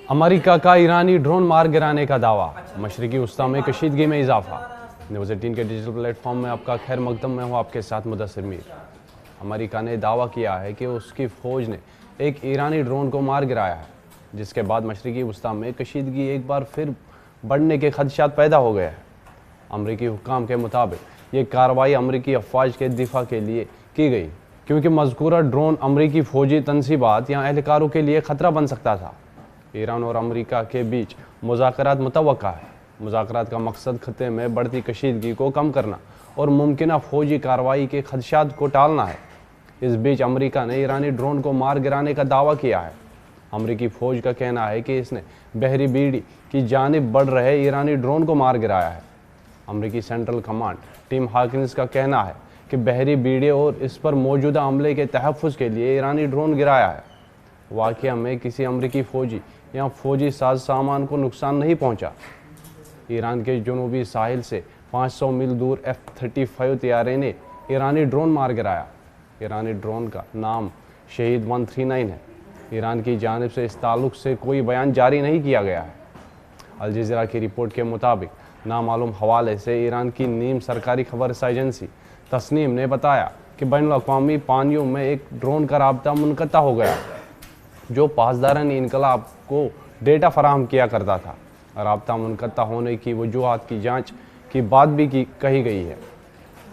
امریکہ کا ایرانی ڈرون مار گرانے کا دعویٰ، مشرقی وسطی میں کشیدگی میں اضافہ۔ نیوز 18 کے ڈیجیٹل پلیٹ فارم میں آپ کا خیر مقدم، میں ہوں آپ کے ساتھ مدثر میر۔ امریکہ نے دعویٰ کیا ہے کہ اس کی فوج نے ایک ایرانی ڈرون کو مار گرایا ہے، جس کے بعد مشرقی وسطی میں کشیدگی ایک بار پھر بڑھنے کے خدشات پیدا ہو گئے ہیں۔ امریکی حکام کے مطابق یہ کارروائی امریکی افواج کے دفاع کے لیے کی گئی، کیونکہ مذکورہ ڈرون امریکی فوجی تنصیبات یا اہلکاروں کے لیے خطرہ بن سکتا تھا۔ ایران اور امریکہ کے بیچ مذاکرات متوقع ہے۔ مذاکرات کا مقصد خطے میں بڑھتی کشیدگی کو کم کرنا اور ممکنہ فوجی کارروائی کے خدشات کو ٹالنا ہے۔ اس بیچ امریکہ نے ایرانی ڈرون کو مار گرانے کا دعویٰ کیا ہے۔ امریکی فوج کا کہنا ہے کہ اس نے بحری بیڑی کی جانب بڑھ رہے ایرانی ڈرون کو مار گرایا ہے۔ امریکی سینٹرل کمانڈ ٹیم ہاکنز کا کہنا ہے کہ بحری بیڑے اور اس پر موجودہ عملے کے تحفظ کے لیے ایرانی ڈرون گرایا ہے۔ واقعہ میں کسی امریکی فوجی یا فوجی ساز سامان کو نقصان نہیں پہنچا۔ ایران کے جنوبی ساحل سے 500 میل دور F-35 طیارے نے ایرانی ڈرون مار گرایا۔ ایرانی ڈرون کا نام شہید 139 ہے۔ ایران کی جانب سے اس تعلق سے کوئی بیان جاری نہیں کیا گیا ہے۔ الجزیرہ کی رپورٹ کے مطابق نامعلوم حوالے سے ایران کی نیم سرکاری خبر رساں ایجنسی تسنیم نے بتایا کہ بین الاقوامی پانیوں میں ایک ڈرون کا رابطہ منقطع ہو گیا، جو پاسداران انقلاب کو ڈیٹا فراہم کیا کرتا تھا۔ رابطہ منقطع ہونے کی وجوہات کی جانچ کی بات بھی کہی گئی ہے۔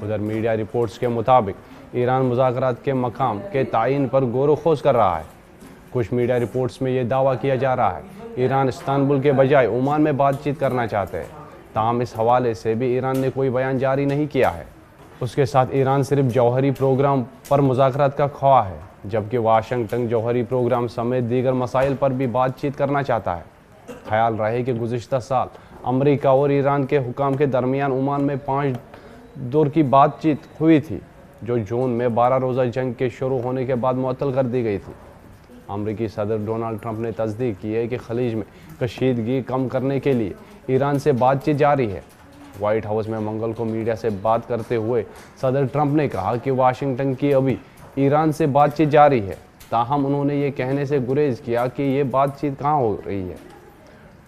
ادھر میڈیا رپورٹس کے مطابق ایران مذاکرات کے مقام کے تعین پر غور و خوض کر رہا ہے۔ کچھ میڈیا رپورٹس میں یہ دعویٰ کیا جا رہا ہے ایران استنبول کے بجائے عمان میں بات چیت کرنا چاہتے ہیں۔ تاہم اس حوالے سے بھی ایران نے کوئی بیان جاری نہیں کیا ہے۔ اس کے ساتھ ایران صرف جوہری پروگرام پر مذاکرات کا خواہاں ہے، جبکہ واشنگٹن جوہری پروگرام سمیت دیگر مسائل پر بھی بات چیت کرنا چاہتا ہے۔ خیال رہے کہ گزشتہ سال امریکہ اور ایران کے حکام کے درمیان عمان میں 5 دور کی بات چیت ہوئی تھی، جو جون میں 12 روزہ جنگ کے شروع ہونے کے بعد معطل کر دی گئی تھی۔ امریکی صدر ڈونلڈ ٹرمپ نے تصدیق کی ہے کہ خلیج میں کشیدگی کم کرنے کے لیے ایران سے بات چیت جاری ہے۔ وائٹ ہاؤس میں منگل کو میڈیا سے بات کرتے ہوئے صدر ٹرمپ نے کہا کہ واشنگٹن کی ابھی ایران سے بات چیت جاری ہے، تاہم انہوں نے یہ کہنے سے گریز کیا کہ یہ بات چیت کہاں ہو رہی ہے۔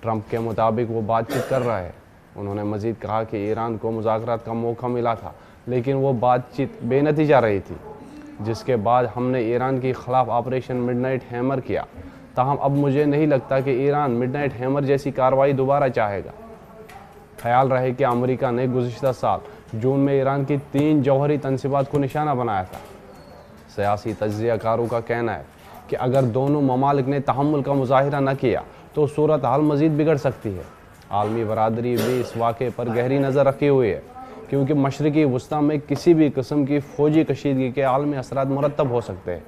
ٹرمپ کے مطابق وہ بات چیت کر رہا ہے۔ انہوں نے مزید کہا کہ ایران کو مذاکرات کا موقع ملا تھا، لیکن وہ بات چیت بے نتیجہ رہی تھی، جس کے بعد ہم نے ایران کے خلاف آپریشن مڈ نائٹ ہیمر کیا۔ تاہم اب مجھے نہیں لگتا کہ ایران مڈ نائٹ ہیمر جیسی کارروائی دوبارہ چاہے گا۔ خیال رہے کہ امریکہ نے گزشتہ سال جون میں ایران کی 3 جوہری تنصیبات کو نشانہ بنایا تھا۔ سیاسی تجزیہ کاروں کا کہنا ہے کہ اگر دونوں ممالک نے تحمل کا مظاہرہ نہ کیا تو صورتحال مزید بگڑ سکتی ہے۔ عالمی برادری بھی اس واقعے پر گہری نظر رکھی ہوئی ہے، کیونکہ مشرقی وسطی میں کسی بھی قسم کی فوجی کشیدگی کے عالمی اثرات مرتب ہو سکتے ہیں۔